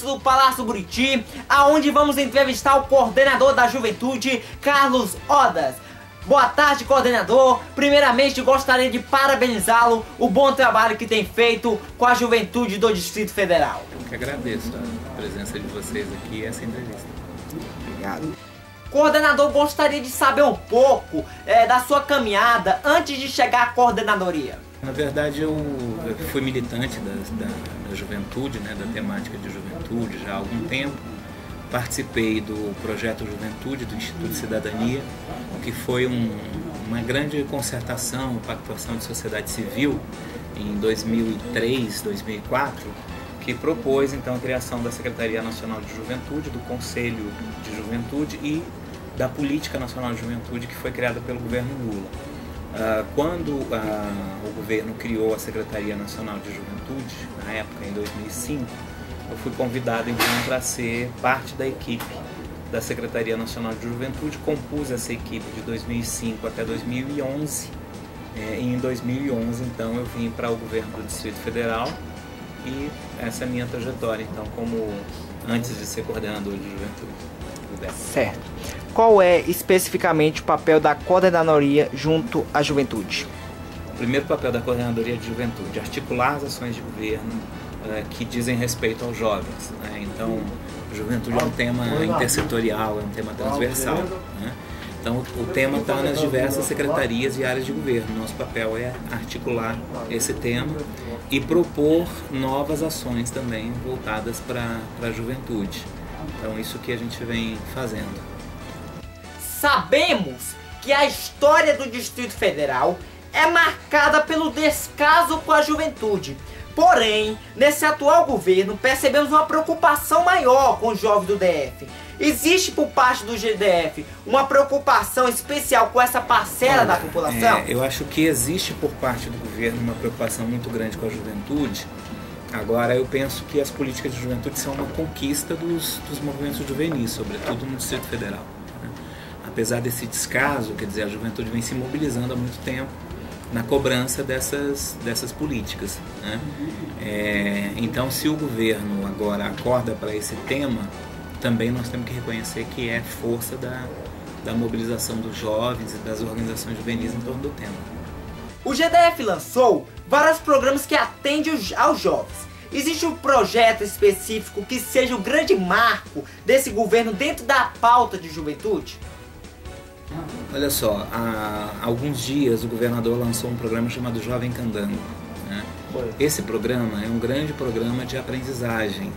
do Palácio Buriti, aonde vamos entrevistar o coordenador da juventude, Carlos Odas. Boa tarde, coordenador. Primeiramente, gostaria de parabenizá-lo o bom trabalho que tem feito com a juventude do Distrito Federal. Eu que agradeço a presença de vocês aqui e essa entrevista. Obrigado. Coordenador, gostaria de saber um pouco da sua caminhada antes de chegar à coordenadoria. Na verdade, eu fui militante da juventude, né, da temática de juventude já há algum tempo. Participei do projeto Juventude do Instituto Cidadania, que foi uma grande concertação, pactuação de sociedade civil em 2003, 2004, que propôs então a criação da Secretaria Nacional de Juventude, do Conselho de Juventude e da Política Nacional de Juventude, que foi criada pelo governo Lula. Quando o governo criou a Secretaria Nacional de Juventude, na época, em 2005, eu fui convidado então para ser parte da equipe da Secretaria Nacional de Juventude, compus essa equipe de 2005 até 2011, e em 2011 então eu vim para o governo do Distrito Federal e essa é a minha trajetória então como antes de ser coordenador de juventude. Certo. Qual é especificamente o papel da coordenadoria junto à juventude? O primeiro papel da coordenadoria de juventude: articular as ações de governo que dizem respeito aos jovens, né? Então, juventude é um tema intersetorial, é um tema transversal, né? Então, o tema está nas diversas secretarias e áreas de governo. Nosso papel é articular esse tema e propor novas ações também voltadas para a juventude. Então, isso que a gente vem fazendo. Sabemos que a história do Distrito Federal é marcada pelo descaso com a juventude. Porém, nesse atual governo, percebemos uma preocupação maior com os jovens do DF. Existe por parte do GDF uma preocupação especial com essa parcela da população? Eu acho que existe por parte do governo uma preocupação muito grande com a juventude. Agora, eu penso que as políticas de juventude são uma conquista dos movimentos juvenis, sobretudo no Distrito Federal, né? Apesar desse descaso, quer dizer, a juventude vem se mobilizando há muito tempo na cobrança dessas políticas, né? Então, se o governo agora acorda para esse tema, também nós temos que reconhecer que é força da mobilização dos jovens e das organizações juvenis em torno do tema. O GDF lançou vários programas que atendem aos jovens. Existe um projeto específico que seja o grande marco desse governo dentro da pauta de juventude? Olha só, há alguns dias o governador lançou um programa chamado Jovem Candango, né? Esse programa é um grande programa de aprendizagem.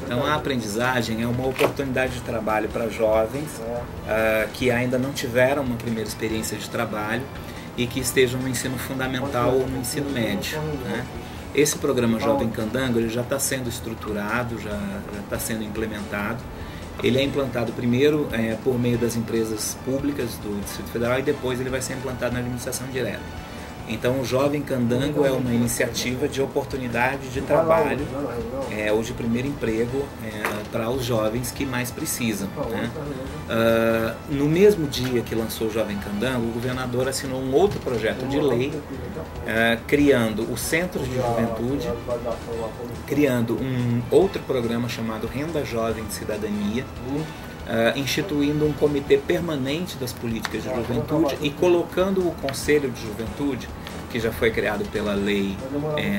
Então a aprendizagem é uma oportunidade de trabalho para jovens que ainda não tiveram uma primeira experiência de trabalho e que estejam no ensino fundamental ou no ensino médio, né? Esse programa Jovem Candango ele já está sendo estruturado, já está sendo implementado. Ele é implantado primeiro por meio das empresas públicas do Distrito Federal e depois ele vai ser implantado na administração direta. Então o Jovem Candango é uma iniciativa de oportunidade de trabalho ou de primeiro emprego para os jovens que mais precisam, né? No mesmo dia que lançou o Jovem Candango, o governador assinou um outro projeto de lei criando os centros de juventude, criando um outro programa chamado Renda Jovem de Cidadania, instituindo um comitê permanente das políticas de juventude e colocando o Conselho de Juventude, que já foi criado pela Lei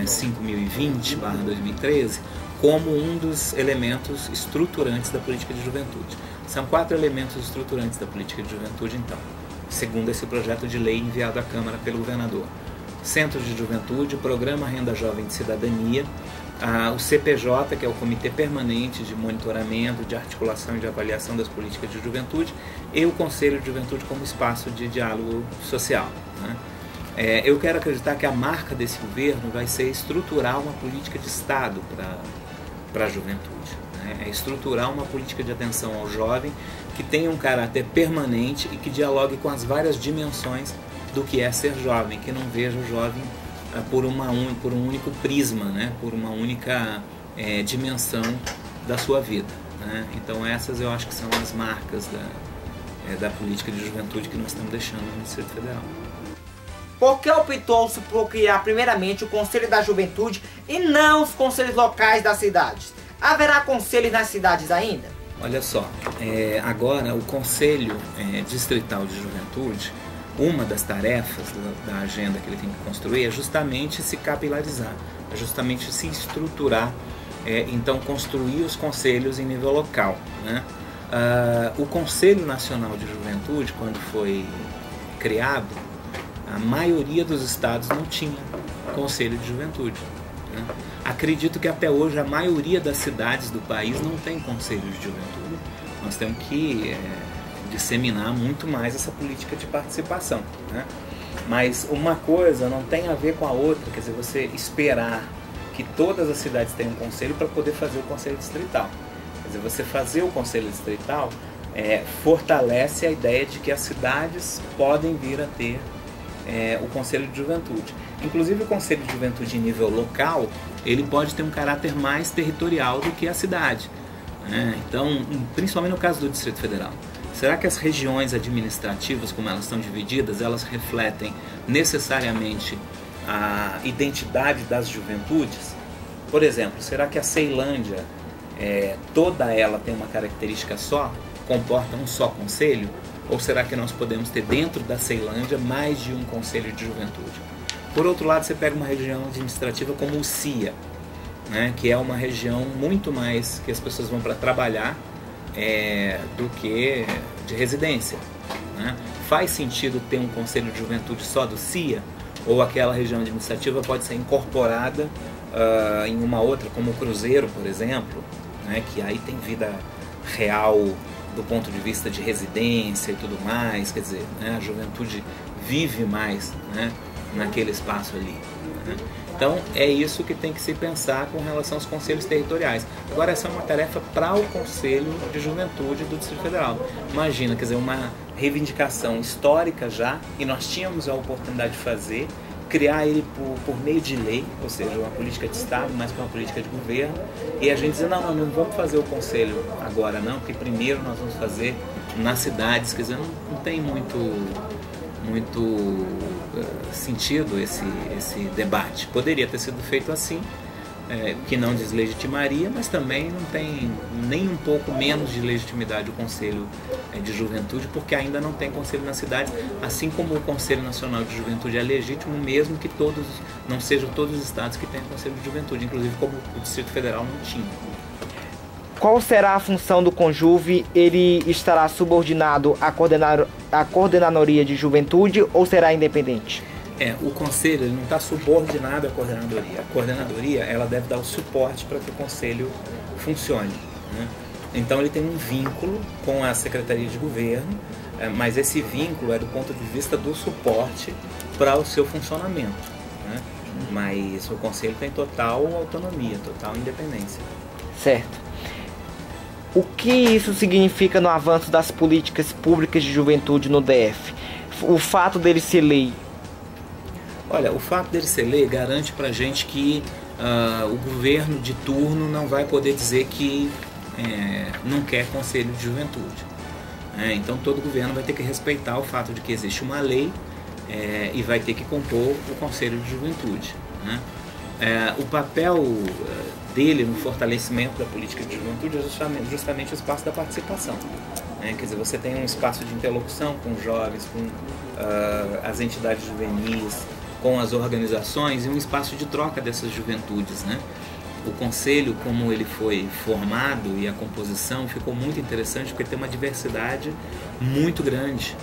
5.020/2013, como um dos elementos estruturantes da política de juventude. São 4 elementos estruturantes da política de juventude, então, segundo esse projeto de lei enviado à Câmara pelo governador. Centros de Juventude, Programa Renda Jovem de Cidadania, o CPJ, que é o Comitê Permanente de Monitoramento, de Articulação e de Avaliação das Políticas de Juventude, e o Conselho de Juventude como espaço de diálogo social, né? Eu quero acreditar que a marca desse governo vai ser estruturar uma política de Estado para a juventude, né? É estruturar uma política de atenção ao jovem que tenha um caráter permanente e que dialogue com as várias dimensões do que é ser jovem, que não veja o jovem por um único prisma, né? Por uma única dimensão da sua vida, né? Então essas eu acho que são as marcas da política de juventude que nós estamos deixando no Distrito Federal. Por que optou-se por criar primeiramente o Conselho da Juventude e não os conselhos locais das cidades? haverá conselhos nas cidades ainda? Olha só, agora o Conselho Distrital de Juventude, uma das tarefas da agenda que ele tem que construir é justamente se capilarizar, é justamente se estruturar, então construir os conselhos em nível local, né? O Conselho Nacional de Juventude, quando foi criado, a maioria dos estados não tinha Conselho de Juventude, né? Acredito que até hoje a maioria das cidades do país não tem Conselho de Juventude. Nós temos que disseminar muito mais essa política de participação, né? Mas uma coisa não tem a ver com a outra, quer dizer, você esperar que todas as cidades tenham um conselho para poder fazer o conselho distrital. Quer dizer, você fazer o conselho distrital fortalece a ideia de que as cidades podem vir a ter o conselho de juventude. Inclusive o conselho de juventude em nível local, ele pode ter um caráter mais territorial do que a cidade, né? Então, principalmente no caso do Distrito Federal. Será que as regiões administrativas, como elas estão divididas, elas refletem necessariamente a identidade das juventudes? Por exemplo, será que a Ceilândia, toda ela tem uma característica só, comporta um só conselho? Ou será que nós podemos ter dentro da Ceilândia mais de um conselho de juventude? Por outro lado, você pega uma região administrativa como o CIA, né, que é uma região muito mais que as pessoas vão para trabalhar do que de residência, né? Faz sentido ter um conselho de juventude só do CIA? Ou aquela região administrativa pode ser incorporada em uma outra, como o Cruzeiro, por exemplo, né, que aí tem vida real do ponto de vista de residência e tudo mais, quer dizer, né, a juventude vive mais, né, naquele espaço ali, né? Então é isso que tem que se pensar com relação aos conselhos territoriais. Agora essa é uma tarefa para o Conselho de Juventude do Distrito Federal. Imagina, quer dizer, uma reivindicação histórica já, e nós tínhamos a oportunidade de fazer, criar ele por meio de lei, ou seja, uma política de Estado, mais que uma política de governo, e a gente dizer, não vamos fazer o conselho agora não, porque primeiro nós vamos fazer nas cidades, quer dizer, não tem muito sentido esse debate. Poderia ter sido feito assim, que não deslegitimaria, mas também não tem nem um pouco menos de legitimidade o Conselho de Juventude, porque ainda não tem conselho na cidade, assim como o Conselho Nacional de Juventude é legítimo, mesmo que não sejam todos os estados que têm conselho de juventude, inclusive como o Distrito Federal não tinha. Qual será a função do Conjuve? Ele estará subordinado à Coordenadoria de Juventude ou será independente? O Conselho ele não está subordinado à Coordenadoria. A Coordenadoria ela deve dar o suporte para que o Conselho funcione, né? Então ele tem um vínculo com a Secretaria de Governo, mas esse vínculo é do ponto de vista do suporte para o seu funcionamento, né? Mas o Conselho tem total autonomia, total independência. Certo. O que isso significa no avanço das políticas públicas de juventude no DF? O fato dele ser lei? Olha, o fato dele ser lei garante pra gente que o governo de turno não vai poder dizer que não quer conselho de juventude. Então todo governo vai ter que respeitar o fato de que existe uma lei e vai ter que compor o conselho de juventude, né? O papel dele no fortalecimento da política de juventude é justamente o espaço da participação, né? Quer dizer, você tem um espaço de interlocução com os jovens, com as entidades juvenis, com as organizações e um espaço de troca dessas juventudes, né? O conselho, como ele foi formado e a composição ficou muito interessante porque tem uma diversidade muito grande,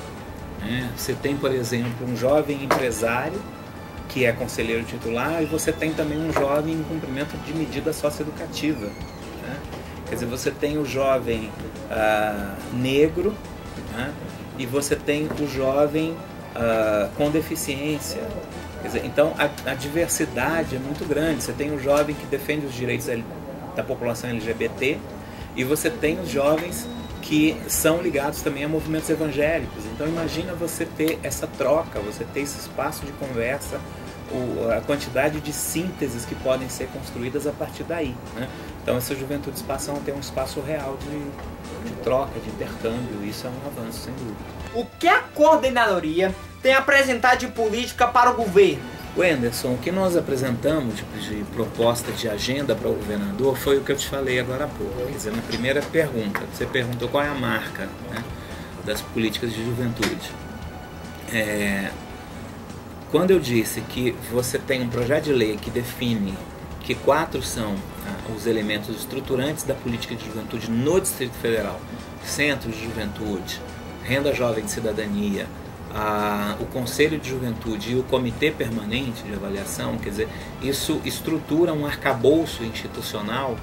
né? Você tem, por exemplo, um jovem empresário que é conselheiro titular, e você tem também um jovem em cumprimento de medida socioeducativa, né? Quer dizer, você tem o jovem negro, né? E você tem o jovem com deficiência. Quer dizer, então a diversidade é muito grande. Você tem o jovem que defende os direitos da população LGBT, e você tem os jovens que são ligados também a movimentos evangélicos. Então imagina você ter essa troca, você ter esse espaço de conversa, a quantidade de sínteses que podem ser construídas a partir daí, né? Então essas juventudes passam a ter um espaço real de troca, de intercâmbio, e isso é um avanço, sem dúvida. O que a coordenadoria tem a apresentar de política para o governo? Wenderson, o que nós apresentamos de proposta de agenda para o governador foi o que eu te falei agora há pouco. Quer dizer, na primeira pergunta, você perguntou qual é a marca, né, das políticas de juventude. Quando eu disse que você tem um projeto de lei que define que 4 são os elementos estruturantes da política de juventude no Distrito Federal: Centro de Juventude, Renda Jovem de Cidadania, o Conselho de Juventude e o Comitê Permanente de Avaliação, quer dizer, isso estrutura um arcabouço institucional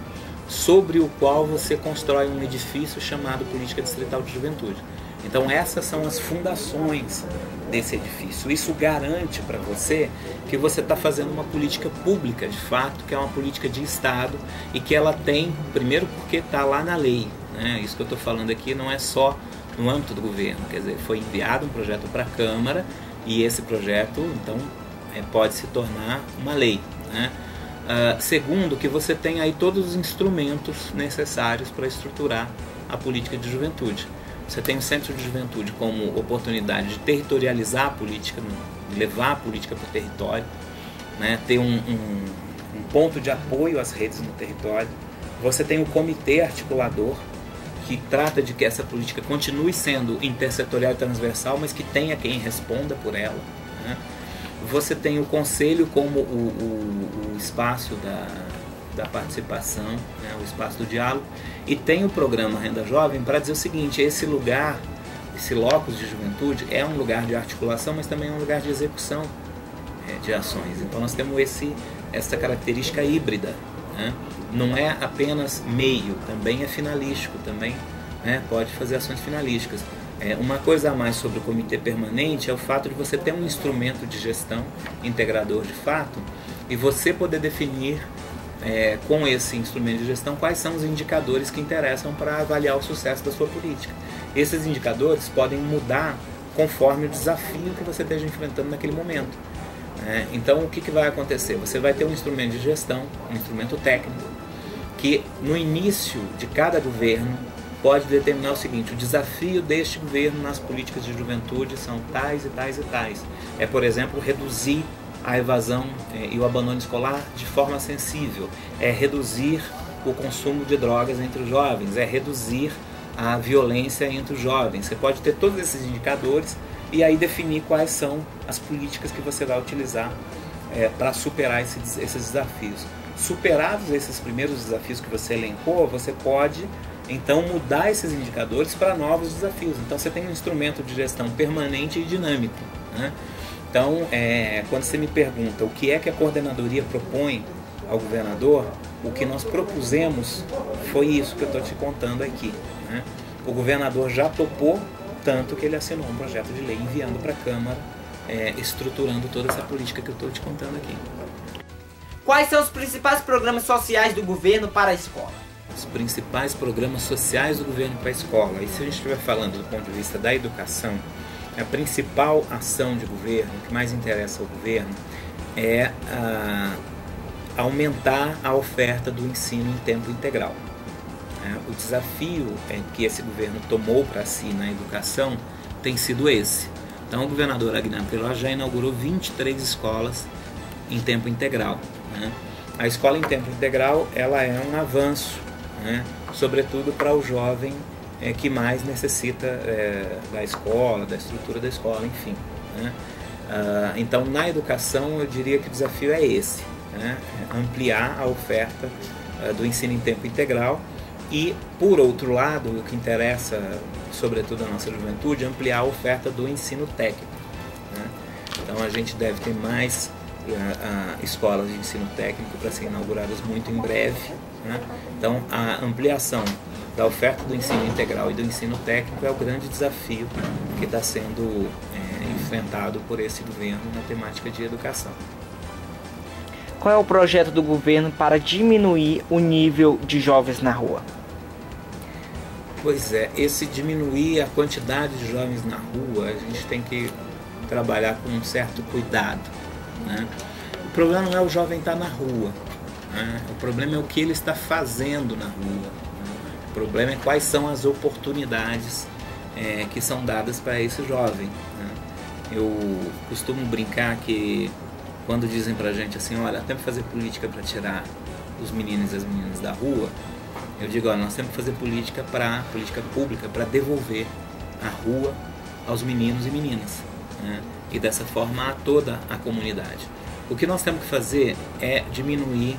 sobre o qual você constrói um edifício chamado Política Distrital de Juventude. Então essas são as fundações desse edifício. Isso garante para você que você está fazendo uma política pública, de fato, que é uma política de Estado e que ela tem, primeiro porque está lá na lei, né? Isso que eu estou falando aqui não é só no âmbito do governo, quer dizer, foi enviado um projeto para a Câmara e esse projeto, então, pode se tornar uma lei, né? Segundo, que você tem aí todos os instrumentos necessários para estruturar a política de juventude. Você tem o Centro de Juventude como oportunidade de territorializar a política, de levar a política para o território, né? Ter um ponto de apoio às redes no território. Você tem o Comitê Articulador, que trata de que essa política continue sendo intersetorial e transversal, mas que tenha quem responda por ela, né? Você tem o Conselho como o espaço da participação, né? O espaço do diálogo, e tem o programa Renda Jovem para dizer o seguinte: esse lugar, esse locus de juventude é um lugar de articulação, mas também é um lugar de execução de ações. Então nós temos essa característica híbrida, né? Não é apenas meio, também é finalístico, também, né, pode fazer ações finalísticas. Uma coisa a mais sobre o Comitê Permanente é o fato de você ter um instrumento de gestão integrador de fato e você poder definir com esse instrumento de gestão quais são os indicadores que interessam para avaliar o sucesso da sua política. Esses indicadores podem mudar conforme o desafio que você esteja enfrentando naquele momento. Então o que vai acontecer? Você vai ter um instrumento de gestão, um instrumento técnico, que no início de cada governo pode determinar o seguinte: o desafio deste governo nas políticas de juventude são tais e tais e tais. Por exemplo, reduzir a evasão e o abandono escolar de forma sensível, reduzir o consumo de drogas entre os jovens, reduzir a violência entre os jovens. Você pode ter todos esses indicadores e aí definir quais são as políticas que você vai utilizar para superar esses desafios. Superados esses primeiros desafios que você elencou, você pode então mudar esses indicadores para novos desafios. Então você tem um instrumento de gestão permanente e dinâmico, né? Então, quando você me pergunta o que é que a coordenadoria propõe ao governador, o que nós propusemos foi isso que eu estou te contando aqui, né? O governador já topou, tanto que ele assinou um projeto de lei enviando para a Câmara, estruturando toda essa política que eu estou te contando aqui. Quais são os principais programas sociais do governo para a escola? Os principais programas sociais do governo para a escola. E se a gente estiver falando do ponto de vista da educação, a principal ação de governo, que mais interessa ao governo, é aumentar a oferta do ensino em tempo integral. O desafio que esse governo tomou para si na educação tem sido esse. Então o governador Agnaldo Queiroz já inaugurou 23 escolas em tempo integral, né? A escola em tempo integral ela é um avanço, né? Sobretudo para o jovem que mais necessita da escola, da estrutura da escola, enfim, né? Então na educação eu diria que o desafio é esse, né? Ampliar a oferta do ensino em tempo integral e, por outro lado, o que interessa sobretudo a nossa juventude, ampliar a oferta do ensino técnico, né? Então a gente deve ter mais escolas de ensino técnico para serem inauguradas muito em breve, né? Então a ampliação da oferta do ensino integral e do ensino técnico é o grande desafio que está sendo enfrentado por esse governo na temática de educação. Qual é o projeto do governo para diminuir o nível de jovens na rua? Pois esse diminuir a quantidade de jovens na rua, a gente tem que trabalhar com um certo cuidado, né? O problema não é o jovem estar na rua, né? O problema é o que ele está fazendo na rua, né? O problema é quais são as oportunidades que são dadas para esse jovem, né? Eu costumo brincar que quando dizem pra gente assim, olha, temos que fazer política para tirar os meninos e as meninas da rua, eu digo, olha, nós temos que fazer política pública para devolver a rua aos meninos e meninas, né? E dessa forma a toda a comunidade. O que nós temos que fazer é diminuir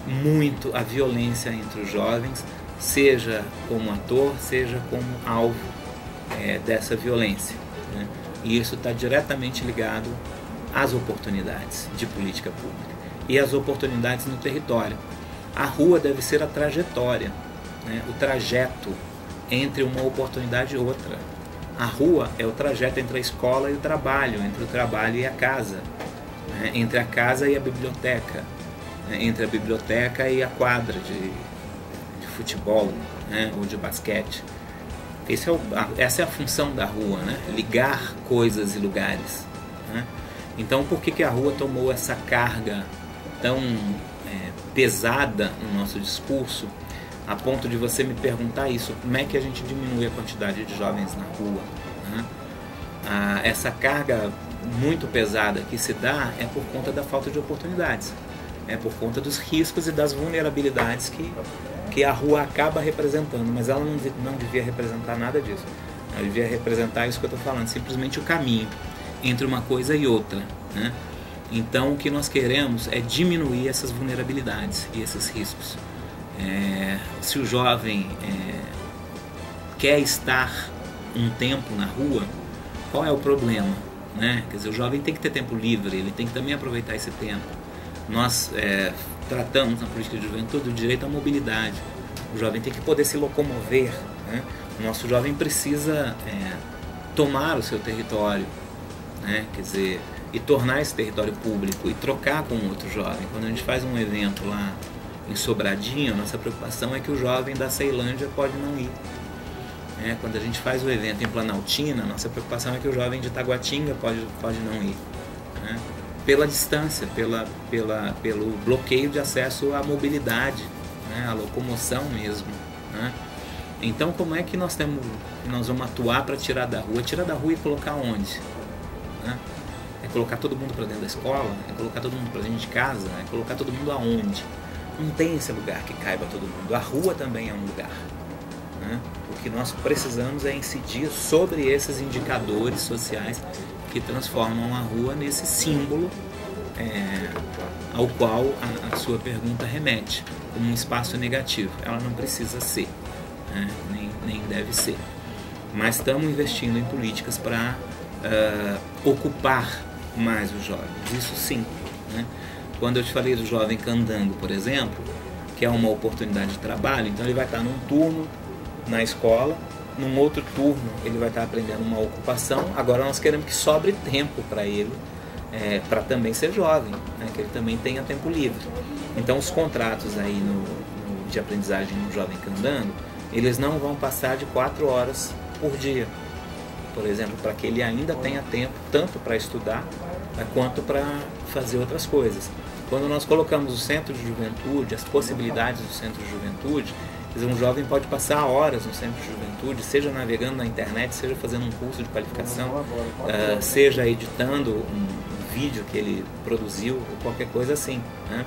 muito a violência entre os jovens, seja como ator, seja como alvo dessa violência, né? E isso está diretamente ligado às oportunidades de política pública e às oportunidades no território. A rua deve ser a trajetória, né? O trajeto entre uma oportunidade e outra. A rua é o trajeto entre a escola e o trabalho, entre o trabalho e a casa, né? Entre a casa e a biblioteca, né? Entre a biblioteca e a quadra de futebol, né? Ou de basquete. Essa é a função da rua, né? Ligar coisas e lugares, né? Então, por que a rua tomou essa carga tão pesada no nosso discurso, a ponto de você me perguntar isso, como é que a gente diminui a quantidade de jovens na rua, né? Essa carga muito pesada que se dá é por conta da falta de oportunidades, é por conta dos riscos e das vulnerabilidades que a rua acaba representando, mas ela não devia representar nada disso. Ela devia representar isso que eu estou falando, simplesmente o caminho entre uma coisa e outra, né? Então o que nós queremos é diminuir essas vulnerabilidades e esses riscos. Se o jovem quer estar um tempo na rua, qual é o problema, né? Quer dizer, o jovem tem que ter tempo livre, ele tem que também aproveitar esse tempo. Nós tratamos na política de juventude o direito à mobilidade. O jovem tem que poder se locomover, né? O nosso jovem precisa tomar o seu território, né? Quer dizer, e tornar esse território público e trocar com outro jovem. Quando a gente faz um evento lá em Sobradinho, a nossa preocupação é que o jovem da Ceilândia pode não ir. Quando a gente faz o evento em Planaltina, a nossa preocupação é que o jovem de Taguatinga pode não ir, né? Pela distância, pelo bloqueio de acesso à mobilidade, né? À locomoção mesmo, né? Então, como é que nós vamos atuar para tirar da rua? Tirar da rua e colocar onde, né? É colocar todo mundo para dentro da escola? É colocar todo mundo para dentro de casa? É colocar todo mundo aonde? Não tem esse lugar que caiba todo mundo. A rua também é um lugar, né? O que nós precisamos é incidir sobre esses indicadores sociais que transformam a rua nesse símbolo ao qual a sua pergunta remete, como um espaço negativo. Ela não precisa ser, né? Nem deve ser. Mas estamos investindo em políticas para ocupar mais os jovens, isso sim, né? Quando eu te falei do jovem candango, por exemplo, que é uma oportunidade de trabalho, então ele vai estar num turno na escola, num outro turno ele vai estar aprendendo uma ocupação. Agora nós queremos que sobre tempo para ele, para também ser jovem, né? Que ele também tenha tempo livre. Então os contratos aí de aprendizagem no jovem candango, eles não vão passar de 4 horas por dia, por exemplo, para que ele ainda tenha tempo tanto para estudar quanto para fazer outras coisas. Quando nós colocamos o centro de juventude, as possibilidades do centro de juventude, quer dizer, um jovem pode passar horas no centro de juventude, seja navegando na internet, seja fazendo um curso de qualificação, seja editando um vídeo que ele produziu, ou qualquer coisa assim, né?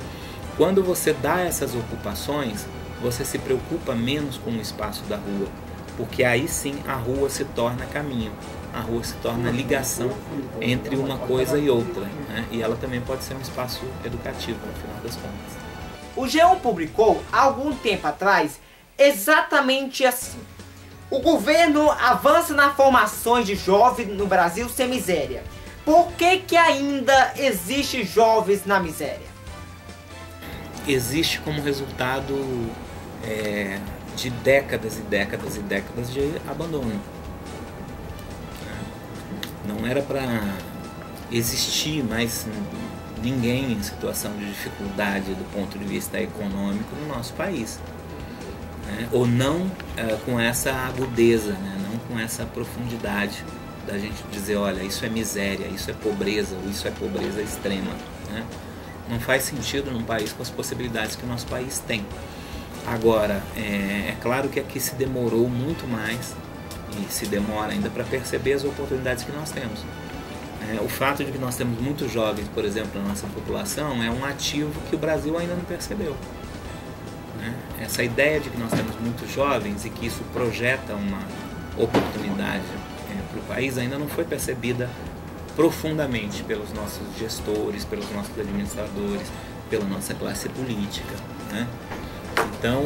Quando você dá essas ocupações, você se preocupa menos com o espaço da rua, porque aí sim a rua se torna caminho, a rua se torna ligação entre uma coisa e outra, né? E ela também pode ser um espaço educativo, no final das contas. O G1 publicou, há algum tempo atrás, exatamente assim: o governo avança nas formações de jovens no Brasil sem miséria. Por que ainda existe jovens na miséria? Existe como resultado de décadas e décadas e décadas de abandono. Não era para existir mais ninguém em situação de dificuldade do ponto de vista econômico no nosso país, né? Ou não com essa agudeza, né? Não com essa profundidade da gente dizer, olha, isso é miséria, isso é pobreza, ou isso é pobreza extrema, né? Não faz sentido num país com as possibilidades que o nosso país tem. Agora, é claro que aqui se demorou muito mais, e se demora ainda, para perceber as oportunidades que nós temos. o fato de que nós temos muitos jovens, por exemplo, na nossa população, é um ativo que o Brasil ainda não percebeu. Essa ideia de que nós temos muitos jovens e que isso projeta uma oportunidade para o país ainda não foi percebida profundamente pelos nossos gestores, pelos nossos administradores, pela nossa classe política. Então,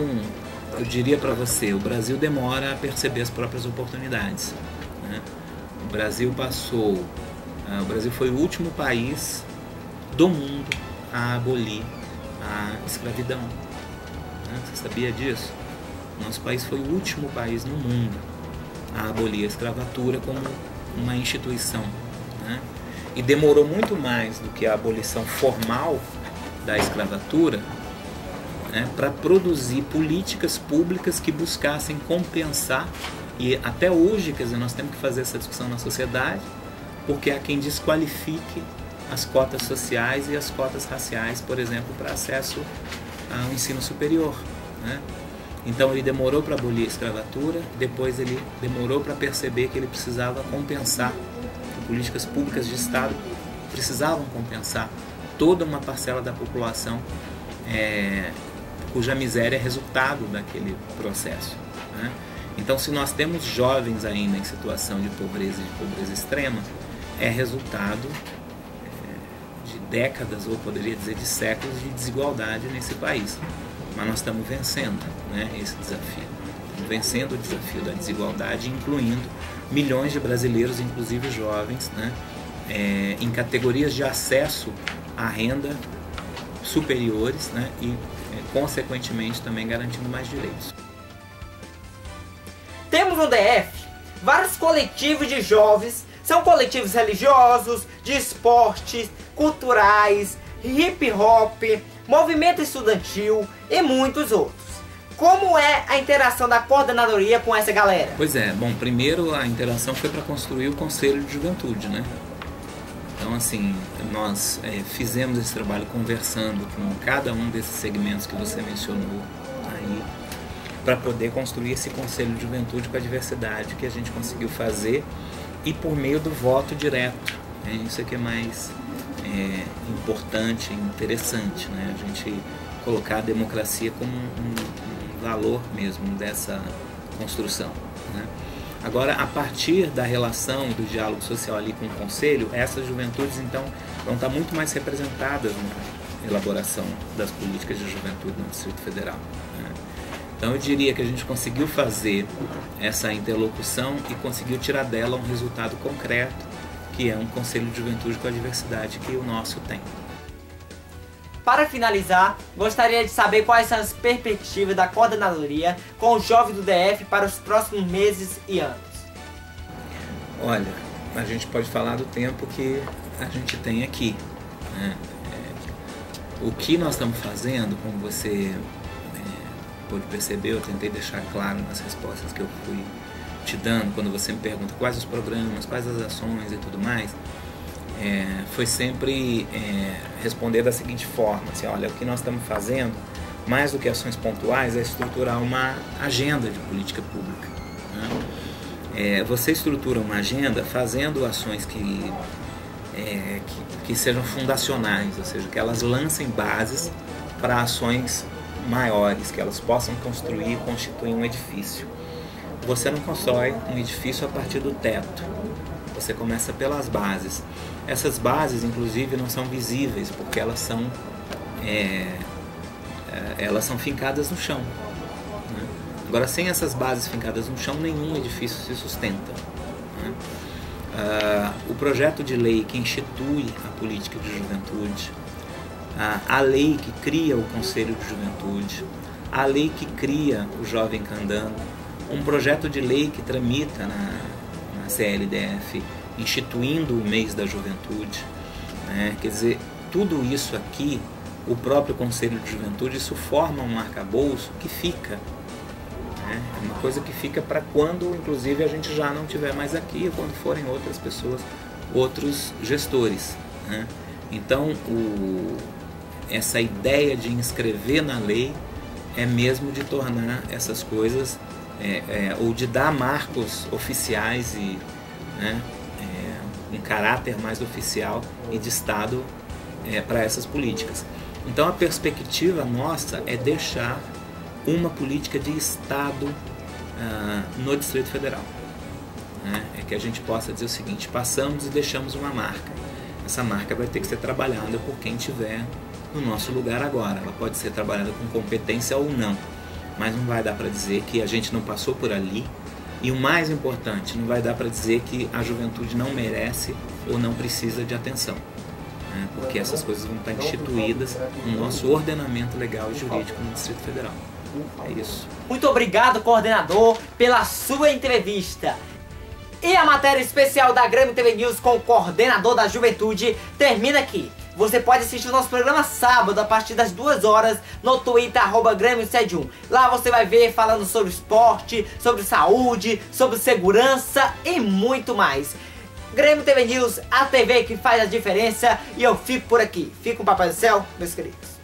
eu diria para você, o Brasil demora a perceber as próprias oportunidades. O Brasil foi o último país do mundo a abolir a escravidão. Você sabia disso? Nosso país foi o último país no mundo a abolir a escravatura como uma instituição. E demorou muito mais do que a abolição formal da escravatura para produzir políticas públicas que buscassem compensar. E até hoje, quer dizer, nós temos que fazer essa discussão na sociedade, porque há quem desqualifique as cotas sociais e as cotas raciais, por exemplo, para acesso ao ensino superior. Então ele demorou para abolir a escravatura, depois ele demorou para perceber que ele precisava compensar, que políticas públicas de Estado precisavam compensar toda uma parcela da população cuja miséria é resultado daquele processo. Então, se nós temos jovens ainda em situação de pobreza e de pobreza extrema, é resultado de décadas, ou poderia dizer de séculos, de desigualdade nesse país. Mas nós estamos vencendo esse desafio. Estamos vencendo o desafio da desigualdade, incluindo milhões de brasileiros, inclusive jovens, em categorias de acesso à renda superiores, e, consequentemente, também garantindo mais direitos. Temos no DF vários coletivos de jovens, são coletivos religiosos, de esportes, culturais, hip hop, movimento estudantil e muitos outros. Como é a interação da coordenadoria com essa galera? Pois é, bom, primeiro a interação foi para construir o Conselho de Juventude, Então, assim, nós fizemos esse trabalho conversando com cada um desses segmentos que você mencionou aí, para poder construir esse Conselho de Juventude com a diversidade que a gente conseguiu fazer e por meio do voto direto. Isso é que é mais importante e interessante, A gente colocar a democracia como um valor mesmo dessa construção. Agora, a partir da relação do diálogo social ali com o Conselho, essas juventudes, então, vão estar muito mais representadas na elaboração das políticas de juventude no Distrito Federal. Então, eu diria que a gente conseguiu fazer essa interlocução e conseguiu tirar dela um resultado concreto, que é um Conselho de Juventude com a diversidade que o nosso tem. Para finalizar, gostaria de saber quais são as perspectivas da coordenadoria com os jovens do DF para os próximos meses e anos. Olha, a gente pode falar do tempo que a gente tem aqui. O que nós estamos fazendo, como você pode perceber, eu tentei deixar claro nas respostas que eu fui te dando, quando você me pergunta quais os programas, quais as ações e tudo mais, foi sempre responder da seguinte forma, assim, olha, o que nós estamos fazendo, mais do que ações pontuais, é estruturar uma agenda de política pública. Você estrutura uma agenda fazendo ações que sejam fundacionais, ou seja, que elas lancem bases para ações maiores, que elas possam construir e constituir um edifício. Você não constrói um edifício a partir do teto, você começa pelas bases. Essas bases, inclusive, não são visíveis, porque elas são fincadas no chão. Agora, sem essas bases fincadas no chão, nenhum edifício se sustenta. O projeto de lei que institui a política de juventude, a lei que cria o Conselho de Juventude, a lei que cria o Jovem Candango, um projeto de lei que tramita na CLDF, instituindo o mês da juventude. Quer dizer, tudo isso aqui, o próprio Conselho de Juventude, isso forma um arcabouço que fica. É uma coisa que fica para quando, inclusive, a gente já não estiver mais aqui, ou quando forem outras pessoas, outros gestores. Então, essa ideia de inscrever na lei é mesmo de tornar essas coisas, ou de dar marcos oficiais e um caráter mais oficial e de Estado para essas políticas. Então a perspectiva nossa é deixar uma política de Estado no Distrito Federal. É que a gente possa dizer o seguinte: passamos e deixamos uma marca. Essa marca vai ter que ser trabalhada por quem estiver no nosso lugar agora. Ela pode ser trabalhada com competência ou não, mas não vai dar para dizer que a gente não passou por ali. E o mais importante, não vai dar para dizer que a juventude não merece ou não precisa de atenção, porque essas coisas vão estar instituídas no nosso ordenamento legal e jurídico no Distrito Federal. É isso. Muito obrigado, coordenador, pela sua entrevista. E a matéria especial da Grêmio TV News com o coordenador da juventude termina aqui. Você pode assistir o nosso programa sábado a partir das 2 horas no Twitter, @Grêmio71. Lá você vai ver falando sobre esporte, sobre saúde, sobre segurança e muito mais. Grêmio TV News, a TV que faz a diferença. E eu fico por aqui. Fica com o Papai do Céu, meus queridos.